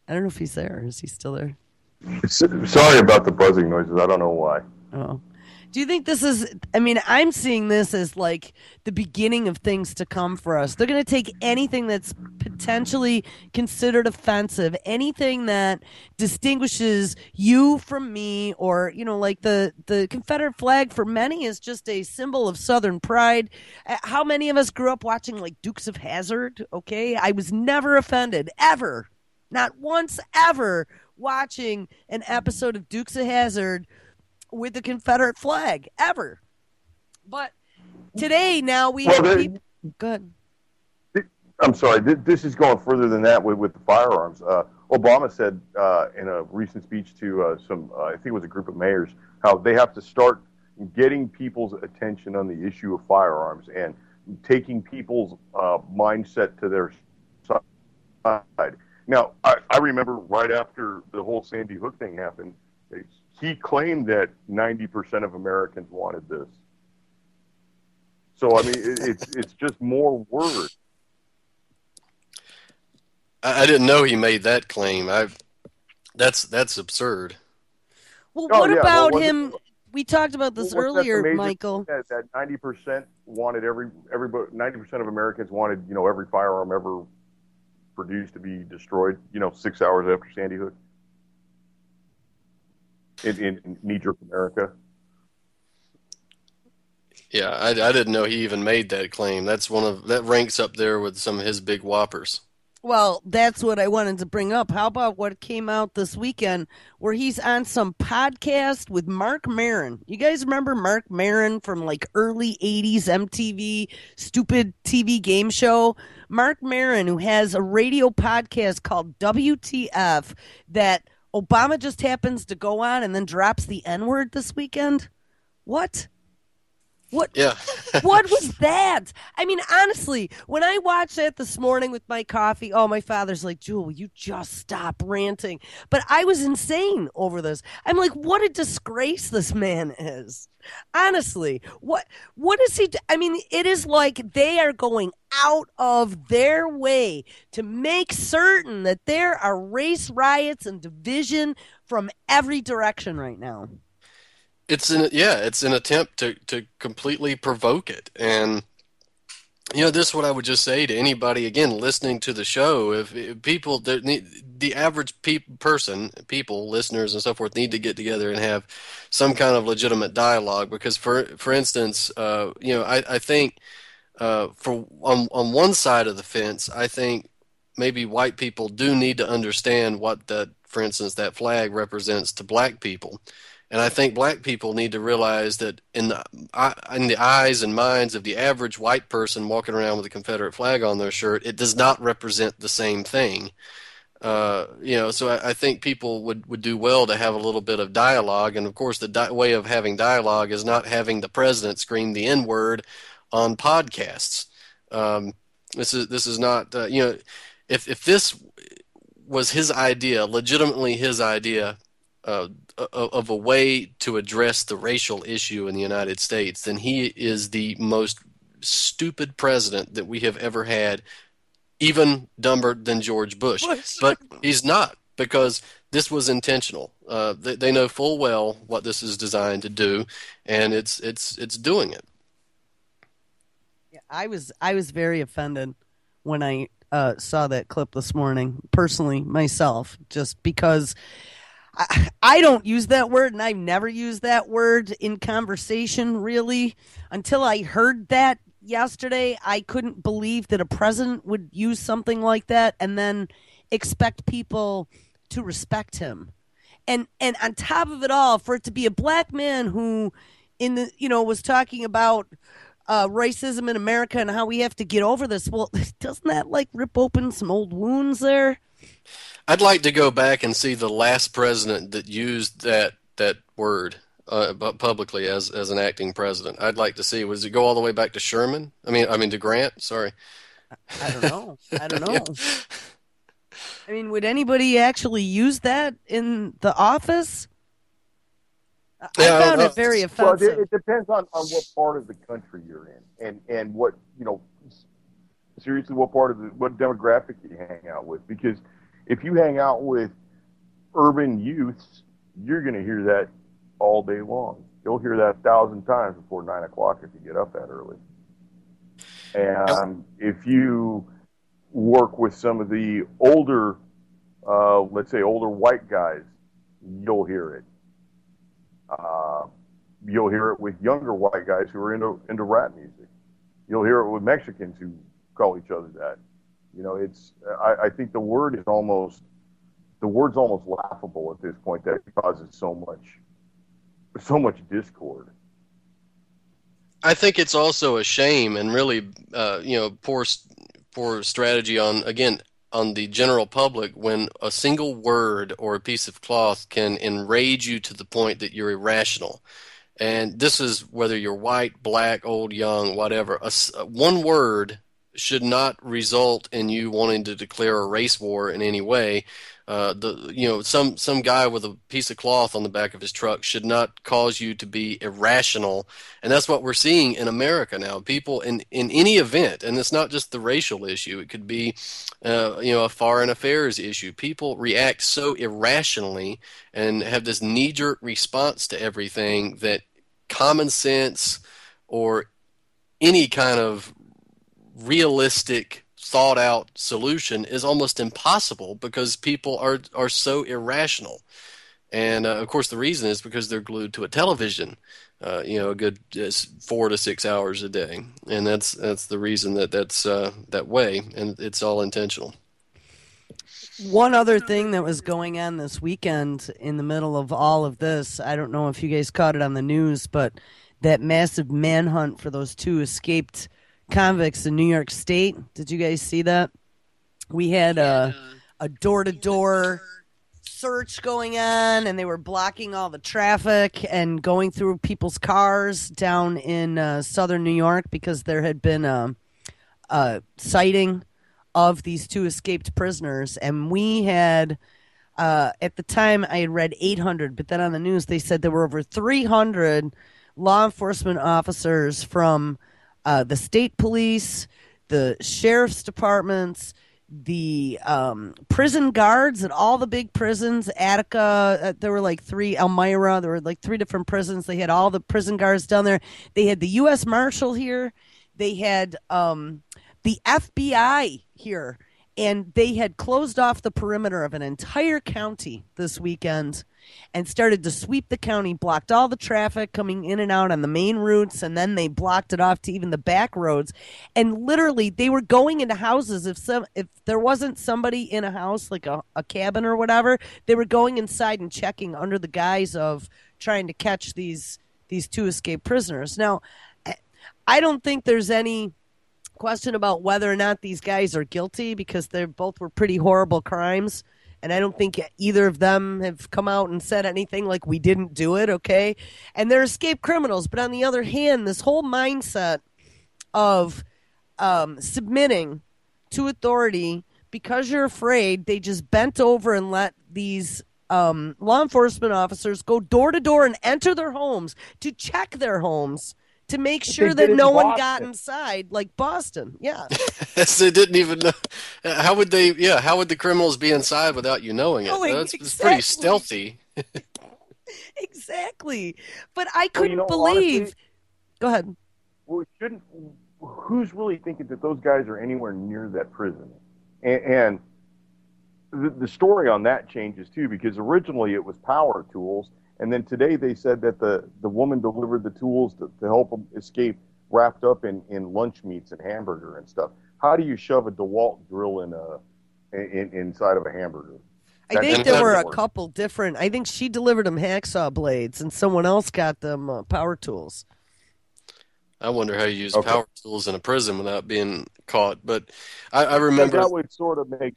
I don't know if he's there. Is he still there? Sorry about the buzzing noises. I don't know why. Oh. Do you think this is, I'm seeing this as like the beginning of things to come for us. They're going to take anything that's potentially considered offensive, anything that distinguishes you from me, or, like the Confederate flag for many is just a symbol of Southern pride. How many of us grew up watching like Dukes of Hazzard? Okay. I was never offended, ever. Not once ever watching an episode of Dukes of Hazzard with the Confederate flag, ever. But today, now we have people. Good. I'm sorry. This is going further than that with the firearms. Obama said in a recent speech to I think it was a group of mayors, how they have to start getting people's attention on the issue of firearms and taking people's mindset to their side. Now, I remember right after the whole Sandy Hook thing happened, he claimed that 90% of Americans wanted this. So, it's just more word. I didn't know he made that claim. That's absurd. Well, what about him? We talked about this earlier, Michael. That 90% wanted everybody. 90% of Americans wanted every firearm ever produced to be destroyed. 6 hours after Sandy Hook. In knee-jerk America. Yeah, I didn't know he even made that claim. That ranks up there with some of his big whoppers. Well, that's what I wanted to bring up. How about what came out this weekend where he's on some podcast with Mark Maron? You guys remember Mark Maron from like early 80s MTV stupid TV game show? Mark Maron, who has a radio podcast called WTF that Obama just happens to go on and then drops the N-word this weekend? What? Yeah. What was that? Honestly, when I watched that this morning with my coffee, my father's like, Jules, will you just stop ranting? But I was insane over this. I'm like, what a disgrace this man is. Honestly, what is he? It is like they are going out of their way to make certain that there are race riots and division from every direction right now. It's an attempt to completely provoke it. And this is what I would just say to anybody again listening to the show. If people, the average people, listeners and so forth, need to get together and have some kind of legitimate dialogue. Because for instance, I think on one side of the fence, I think maybe white people do need to understand what for instance, that flag represents to black people. And I think black people need to realize that in the eyes and minds of the average white person walking around with a Confederate flag on their shirt, it does not represent the same thing. So I think people would do well to have a little bit of dialogue. And of course, the way of having dialogue is not having the president scream the N-word on podcasts. This is not, if this was his idea, legitimately his idea, of a way to address the racial issue in the United States, then he is the most stupid president that we have ever had, even dumber than George Bush. But he's not, because this was intentional. They know full well what this is designed to do, and it's doing it. Yeah, I was very offended when I saw that clip this morning, personally, myself, just because I don't use that word, and I've never used that word in conversation, really. Until I heard that yesterday, I couldn't believe that a president would use something like that and then expect people to respect him. And on top of it all, for it to be a black man who was talking about racism in America and how we have to get over this. Well, doesn't that like rip open some old wounds there? I'd like to go back and see the last president that used that word publicly as an acting president. I'd like to see. Was it go all the way back to Sherman? I mean to Grant. Sorry. I don't know. I don't Yeah. know. I mean, would anybody actually use that in the office? I Yeah, found it very Well, offensive. it depends on what part of the country you're in, and what seriously, what demographic you hang out with. Because if you hang out with urban youths, you're going to hear that all day long. You'll hear that 1,000 times before 9 o'clock if you get up that early. And if you work with some of the older, let's say older white guys, you'll hear it. You'll hear it with younger white guys who are into rap music. You'll hear it with Mexicans who call each other that. It's. I think the word's almost laughable at this point, that it causes so much discord. I think it's also a shame and really, poor strategy on the general public when a single word or a piece of cloth can enrage you to the point that you're irrational. And this is whether you're white, black, old, young, whatever. One word should not result in you wanting to declare a race war in any way. Some guy with a piece of cloth on the back of his truck should not cause you to be irrational, and that's what we're seeing in America now. People in any event, and it's not just the racial issue; it could be, a foreign affairs issue. People react so irrationally and have this knee-jerk response to everything that common sense or any kind of realistic thought out solution is almost impossible because people are so irrational. And of course the reason is because they're glued to a television a good 4 to 6 hours a day, and that's the reason that's that way, and it's all intentional. One other thing that was going on this weekend in the middle of all of this, I don't know if you guys caught it on the news, but that massive manhunt for those 2 escaped convicts in New York State. Did you guys see that? We had a door-to-door search going on, and they were blocking all the traffic and going through people's cars down in southern New York because there had been a sighting of these 2 escaped prisoners. And we had, at the time, I had read 800, but then on the news they said there were over 300 law enforcement officers from the state police, the sheriff's departments, the prison guards at all the big prisons, Attica, there were like 3, Elmira, there were like 3 different prisons. They had all the prison guards down there. They had the U.S. Marshal here. They had the FBI here. And they had closed off the perimeter of an entire county this weekend and started to sweep the county, blocked all the traffic coming in and out on the main routes, and then they blocked it off to even the back roads. And literally, they were going into houses. If there wasn't somebody in a house, like a cabin or whatever, they were going inside and checking under the guise of trying to catch these 2 escaped prisoners. Now, I don't think there's any question about whether or not these guys are guilty because they both were pretty horrible crimes. And I don't think either of them have come out and said anything like we didn't do it, okay? And they're escaped criminals. But on the other hand, this whole mindset of submitting to authority because you're afraid, they just bent over and let these law enforcement officers go door to door and enter their homes to check their homes to make sure that no one got inside, like Boston. Yeah. They didn't even know. How would they? Yeah, how would the criminals be inside without you knowing it? It's pretty stealthy. Exactly. But I couldn't believe. Honestly, go ahead. Well, who's really thinking that those guys are anywhere near that prison? And the story on that changes too, because originally it was power tools. And then today they said that the woman delivered the tools to help them escape wrapped up in lunch meats and hamburger and stuff. How do you shove a DeWalt drill inside of a hamburger? I think there were a couple different. I think she delivered them hacksaw blades and someone else got them power tools. I wonder how you use Okay. power tools in a prison without being caught. But I But remember, that would sort of make,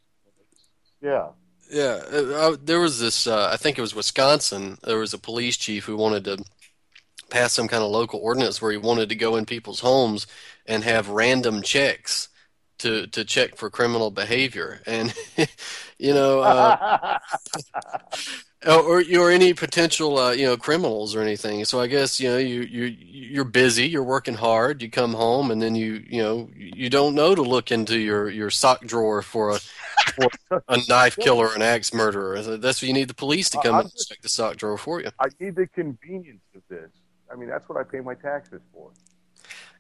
yeah. yeah, there was this. I think it was Wisconsin. There was a police chief who wanted to pass some kind of local ordinance where he wanted to go in people's homes and have random checks to check for criminal behavior, and you know, or any potential criminals or anything. So I guess you're busy, you're working hard, you come home, and then you don't know to look into your sock drawer for a knife killer or an axe murderer. That's what you need the police to come I'm and just, check the sock drawer for you. I need the convenience of this. I mean, that's what I pay my taxes for.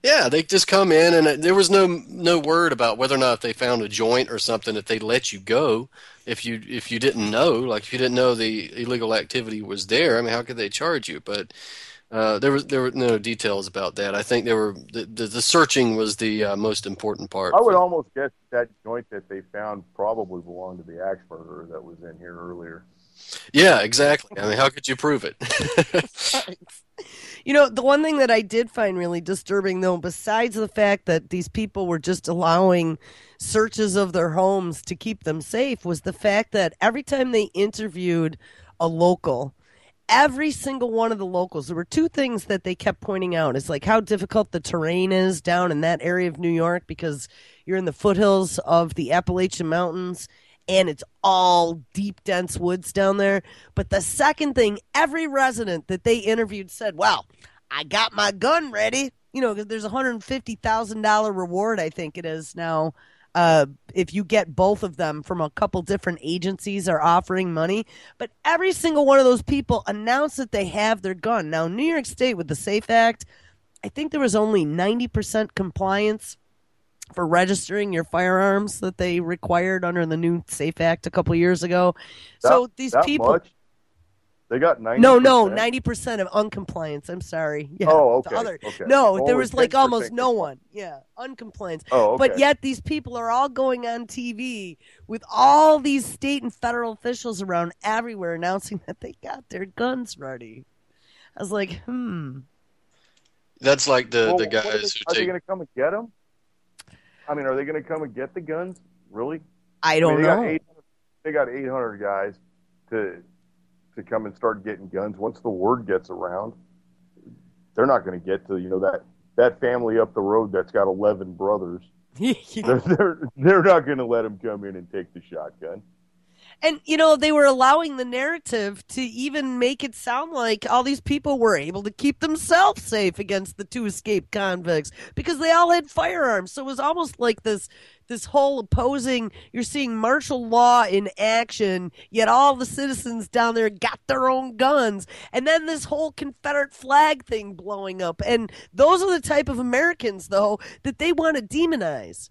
Yeah, they just come in, and there was no word about whether or not they found a joint or something that they let you go if you didn't know, like if you didn't know the illegal activity was there. I mean, how could they charge you? But there were no details about that. I think the searching was the most important part. I would almost guess that joint that they found probably belonged to the axe murderer that was in here earlier. Yeah, exactly. I mean, how could you prove it? You know, the one thing that I did find really disturbing, though, besides the fact that these people were just allowing searches of their homes to keep them safe, was the fact that every time they interviewed a local, every single one of the locals, there were two things that they kept pointing out. Is like how difficult the terrain is down in that area of New York because you're in the foothills of the Appalachian Mountains and it's all deep, dense woods down there. But the second thing, every resident that they interviewed said, well, I got my gun ready. You know, 'cause there's a $150,000 reward, I think it is now. If you get both of them from a couple different agencies are offering money. But every single one of those people announced that they have their gun. Now, New York State with the SAFE Act, I think there was only 90% compliance for registering your firearms that they required under the new SAFE Act a couple years ago. So these that people, much? They got 90%? no, 90% of uncompliance. I'm sorry. Yeah. Oh, the okay. other, Okay. No, there Only was like 10% almost no compliance. one. Yeah, uncompliance. Oh, okay. But yet these people are all going on TV with all these state and federal officials around everywhere announcing that they got their guns ready. I was like, That's like the Well, the what are guys who they take. going to come and get them? I mean, are they going to come and get the guns? Really? I I don't mean, know. they got 800 guys to come and start getting guns. Once the word gets around, they're not going to get to that family up the road that's got 11 brothers. They're not going to let them come in and take the shotgun. And, you know, they were allowing the narrative to even make it sound like all these people were able to keep themselves safe against the two escaped convicts because they all had firearms. So it was almost like this whole opposing, you're seeing martial law in action, yet all the citizens down there got their own guns. And then this whole Confederate flag thing blowing up. And those are the type of Americans, though, that they want to demonize.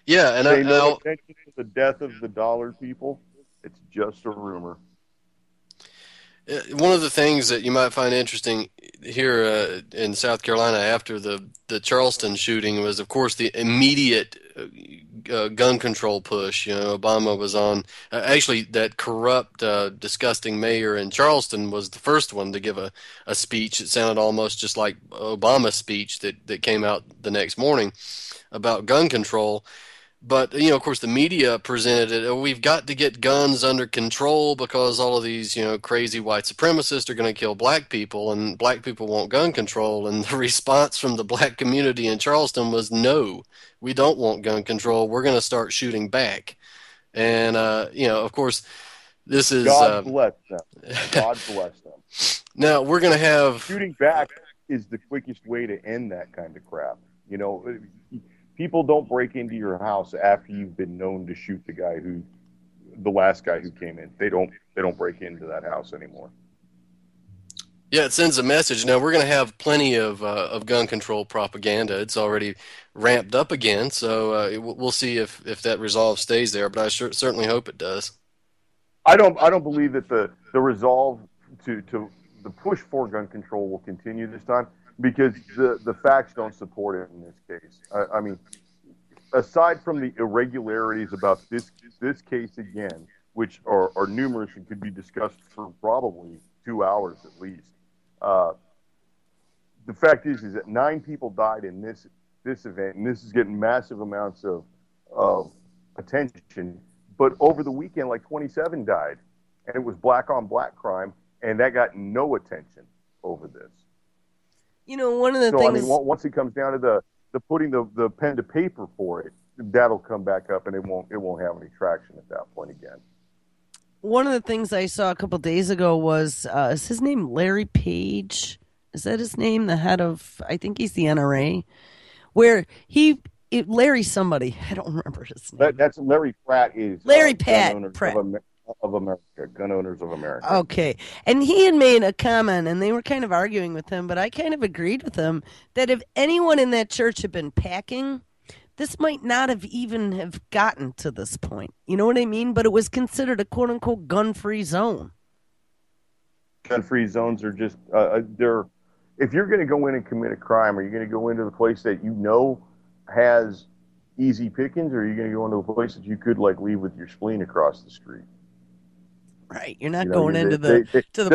Yeah, and Pay no attention to the death of the dollar people. It's just a rumor. one of the things that you might find interesting here in South Carolina after the Charleston shooting was, of course, the immediate gun control push. You know, Obama was on. Actually, that corrupt, disgusting mayor in Charleston was the first one to give a speech. It sounded almost just like Obama's speech that came out the next morning about gun control. But, of course, the media presented it. Oh, we've got to get guns under control because all of these, crazy white supremacists are going to kill black people, and black people want gun control. And the response from the black community in Charleston was, no, we don't want gun control. We're going to start shooting back. And, of course, this is... God bless them. God bless them. Now, we're going to have... Shooting back is the quickest way to end that kind of crap. People don't break into your house after you've been known to shoot the last guy who came in. They don't break into that house anymore. Yeah, it sends a message. Now, we're going to have plenty of gun control propaganda. It's already ramped up again, so we'll see if that resolve stays there, but I certainly hope it does. I don't believe that the resolve to the push for gun control will continue this time, because the facts don't support it in this case. I mean, aside from the irregularities about this case again, which are numerous and could be discussed for probably 2 hours at least, the fact is that 9 people died in this event, and this is getting massive amounts of attention. But over the weekend, like 27 died, and it was black on black crime, and that got no attention over this. You know, one of the So things. I mean, once it comes down to the putting the pen to paper for it, that'll come back up, and it won't have any traction at that point again. One of the things I saw a couple days ago was is his name Larry Page? Is that his name? The head of, I think he's the NRA, where Larry somebody, I don't remember his name. That's Larry Pratt is Larry Gun Owners Pratt. of America, Gun Owners of America. Okay, and he had made a comment, and they were kind of arguing with him, but I kind of agreed with him that if anyone in that church had been packing, this might not have even have gotten to this point. You know what I mean? But it was considered a quote-unquote gun-free zone. Gun-free zones are just, they're, if you're going to go in and commit a crime, are you going to go into the place that you know has easy pickings, or are you going to go into a place that you could, like, leave with your spleen across the street? Right. You're not going into the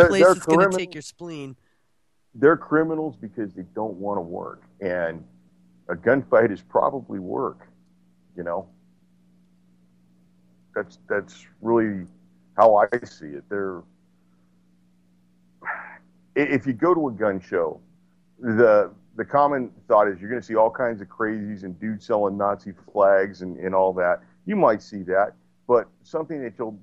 place that's going to take your spleen. They're criminals because they don't want to work. And a gunfight is probably work, you know. That's really how I see it. If you go to a gun show, the common thought is you're going to see all kinds of crazies and dudes selling Nazi flags and all that. You might see that, but something that you'll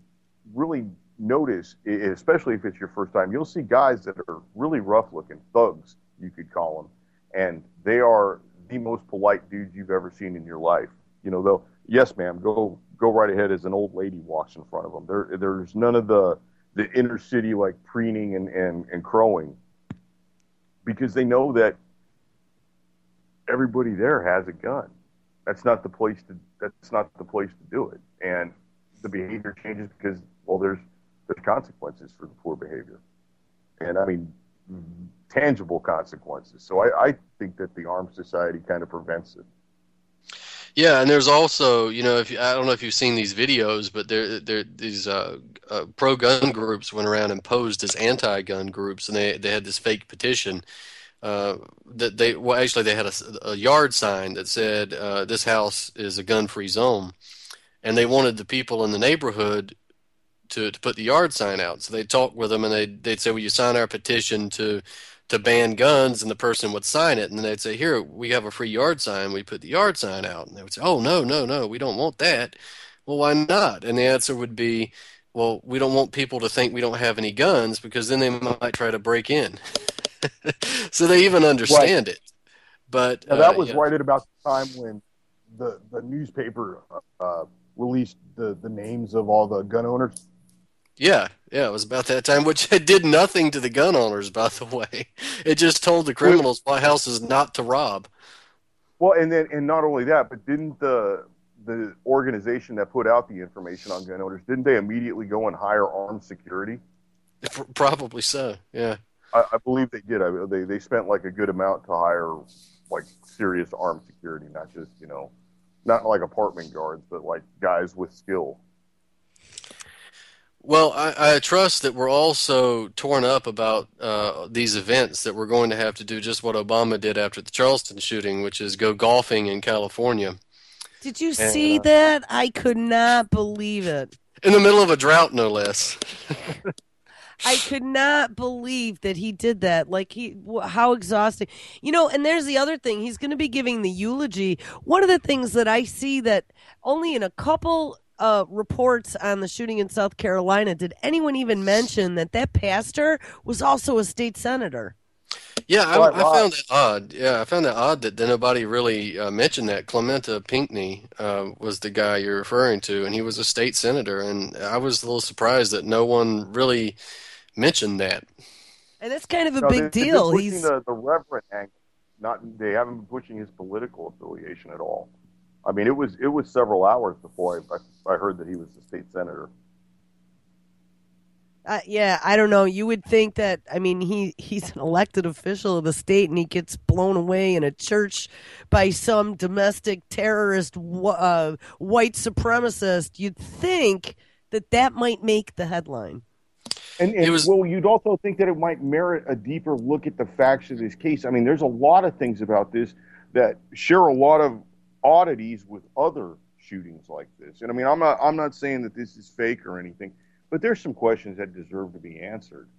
really notice, especially if it's your first time, you'll see guys that are really rough-looking, thugs, you could call them, and they are the most polite dudes you've ever seen in your life. You know, they'll, yes, ma'am, go right ahead as an old lady walks in front of them. There's none of the inner city like preening and crowing, because they know that everybody there has a gun. That's not the place to do it. And the behavior changes because, well, there's consequences for the poor behavior. And I mean, tangible consequences. So I think that the armed society kind of prevents it. Yeah, and there's also, you know, I don't know if you've seen these videos, but these pro-gun groups went around and posed as anti-gun groups, and they had this fake petition that they had a yard sign that said this house is a gun-free zone, and they wanted the people in the neighborhood to put the yard sign out. So they'd talk with them, and they'd say, "Will you sign our petition to ban guns?" And the person would sign it, and then they'd say, "Here, we have a free yard sign. We put the yard sign out." And they would say, "Oh, no, we don't want that." Well, why not? And the answer would be, well, we don't want people to think we don't have any guns, because then they might try to break in. So they even understand it. But now, that was right at about the time when the newspaper released the names of all the gun owners. Yeah, it was about that time, which it did nothing to the gun owners, by the way. It just told the criminals what houses not to rob. Well, and not only that, but didn't the organization that put out the information on gun owners, didn't they immediately go and hire armed security? Probably so, yeah. I believe they did. They spent like a good amount to hire like serious armed security, not just, you know, not like apartment guards, but like guys with skill. Well, I trust that we're also torn up about these events, that we're going to have to do just what Obama did after the Charleston shooting, which is go golfing in California. Did you see that? I could not believe it. In the middle of a drought, no less. I could not believe that he did that. Like, how exhausting. You know, and there's the other thing. He's going to be giving the eulogy. One of the things that I see that only in a couple reports on the shooting in South Carolina did anyone even mention that pastor was also a state senator. Yeah, I found that odd. Yeah, I found that odd that nobody really mentioned that. Clementa Pinckney was the guy you're referring to, and he was a state senator, and I was a little surprised that no one really mentioned that. And that's kind of a big deal. He's the reverend angle. They haven't been pushing his political affiliation at all. I mean, it was several hours before I heard that he was a state senator. Yeah, I don't know. You would think that, I mean, he's an elected official of the state, and he gets blown away in a church by some domestic terrorist white supremacist. You'd think that might make the headline. And well, you'd also think that it might merit a deeper look at the facts of this case. I mean, there's a lot of things about this that share a lot of oddities with other shootings like this. And I mean, I'm not saying that this is fake or anything, but there's some questions that deserve to be answered.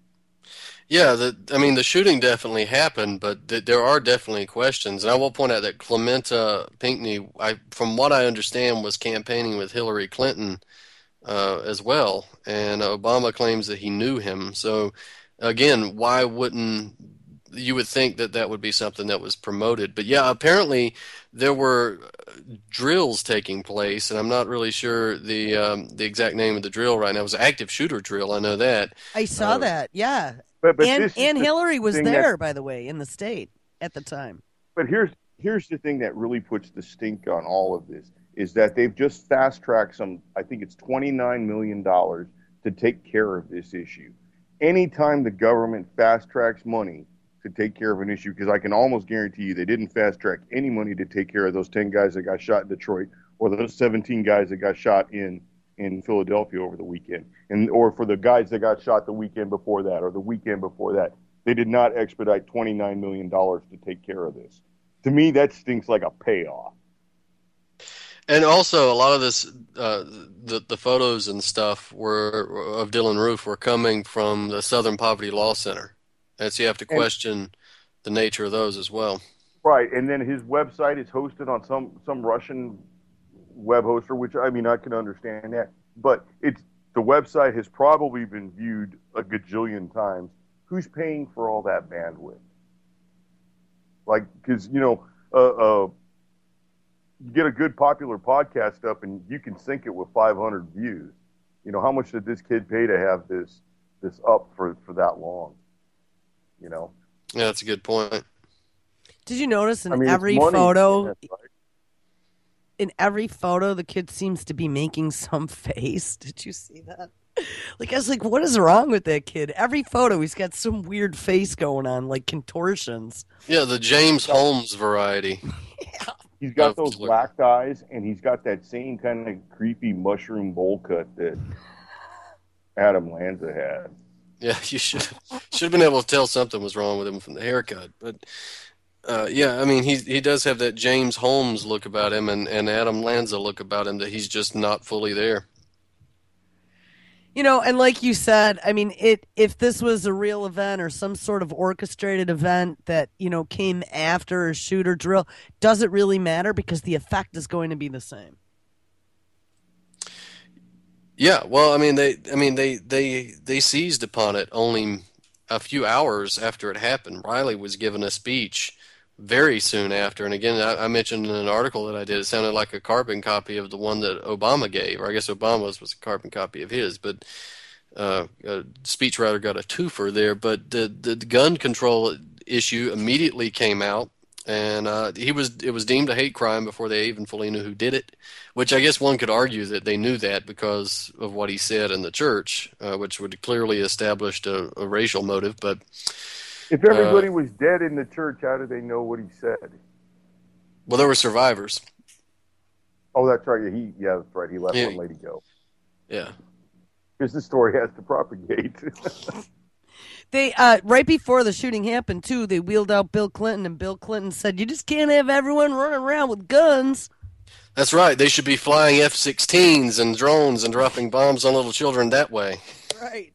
Yeah, the shooting definitely happened, but there are definitely questions. And I will point out that Clementa Pinckney, from what I understand, was campaigning with Hillary Clinton as well, and Obama claims that he knew him. So, again, why wouldn't you would think that would be something that was promoted? But yeah, apparently there were drills taking place, and I'm not really sure the exact name of the drill right now. It was an active shooter drill. I know that. I saw that. Yeah, but and Hillary was there, by the way, in the state at the time. But here's the thing that really puts the stink on all of this is that they've just fast-tracked I think it's $29 million to take care of this issue. Anytime the government fast-tracks money to take care of an issue, because I can almost guarantee you they didn't fast-track any money to take care of those 10 guys that got shot in Detroit or those 17 guys that got shot in Philadelphia over the weekend, or for the guys that got shot the weekend before that or the weekend before that. They did not expedite $29 million to take care of this. To me, that stinks like a payoff. And also, a lot of this, the photos and stuff of Dylan Roof were coming from the Southern Poverty Law Center, and so you have to question the nature of those as well. Right, and then his website is hosted on some Russian web hoster, which I mean I can understand that, but the website has probably been viewed a gajillion times. Who's paying for all that bandwidth? Like, because you get a good popular podcast up and you can sync it with 500 views. How much did this kid pay to have this up for that long? Yeah, that's a good point. Did you notice every photo? In every photo, the kid seems to be making some face. Did you see that? Like, I was like, what is wrong with that kid? Every photo, he's got some weird face going on, like contortions. Yeah, the James Holmes variety. Yeah. He's got those black eyes, and he's got that same kind of creepy mushroom bowl cut that Adam Lanza had. Yeah, you should have been able to tell something was wrong with him from the haircut. But yeah, I mean, he does have that James Holmes look about him, and Adam Lanza look about him that he's just not fully there. And like you said, I mean, if this was a real event or some sort of orchestrated event that, came after a shoot or drill, does it really matter? Because the effect is going to be the same. Yeah, well, I mean, they seized upon it only a few hours after it happened. Riley was given a speech very soon after, and again, I mentioned in an article that I did, it sounded like a carbon copy of the one that Obama gave, or I guess Obama's was a carbon copy of his, but a speechwriter got a twofer there. But the gun control issue immediately came out, and it was deemed a hate crime before they even fully knew who did it, which I guess one could argue that they knew that because of what he said in the church, which would clearly established a racial motive, but if everybody was dead in the church, how did they know what he said? Well, there were survivors. Oh, that's right. That's right. He let one lady go. Yeah. Because the story has to propagate. They right before the shooting happened, too, they wheeled out Bill Clinton, and Bill Clinton said, "You just can't have everyone running around with guns." That's right. They should be flying F-16s and drones and dropping bombs on little children that way. Right.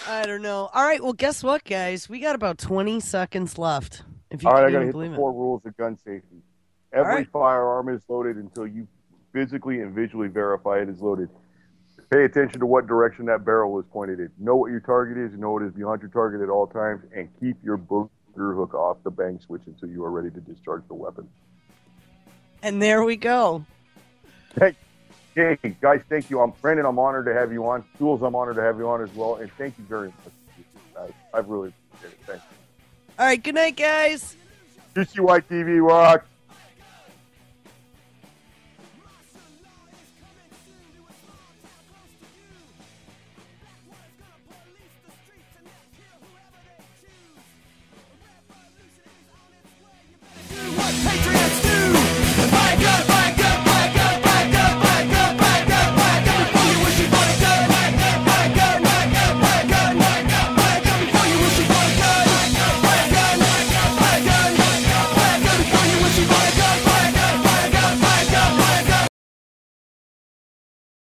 I don't know. All right, well, guess what, guys? We got about 20 seconds left. If you All right, I can got to hit believe the it. 4 rules of gun safety. Every firearm is loaded until you physically and visually verify it is loaded. Pay attention to what direction that barrel is pointed in. Know what your target is, know what is beyond your target at all times, and keep your booger hook off the bang switch until you are ready to discharge the weapon. And there we go. Hey, guys, thank you. Brandon, I'm honored to have you on. Jules, I'm honored to have you on as well. And thank you very much. I really appreciate it. Thank you. All right, good night, guys. GCY TV, rock.